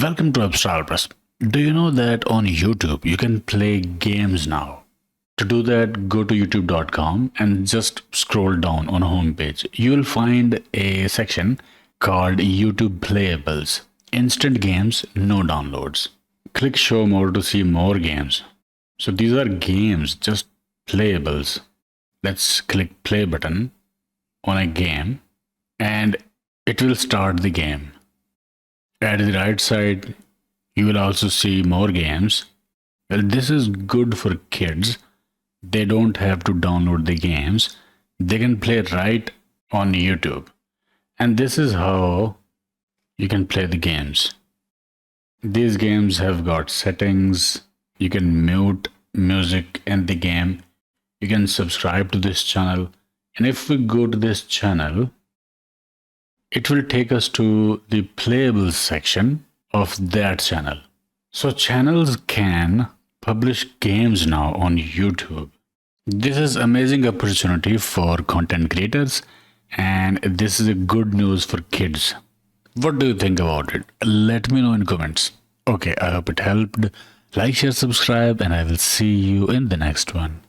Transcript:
Welcome to Upstart Press. Do you know that on YouTube you can play games now? To do that, go to youtube.com and just scroll down on a homepage. You will find a section called YouTube Playables. Instant games, no downloads. Click show more to see more games. So these are games, just playables. Let's click play button on a game and it will start the game. At the right side, you will also see more games. Well, this is good for kids. They don't have to download the games. They can play right on YouTube. And this is how you can play the games. These games have got settings. You can mute music in the game. You can subscribe to this channel. And if we go to this channel, it will take us to the playables section of that channel. So channels can publish games now on YouTube. This is amazing opportunity for content creators, and this is a good news for kids. What do you think about it? Let me know in comments. Okay, I hope it helped. Like, share, subscribe, and I will see you in the next one.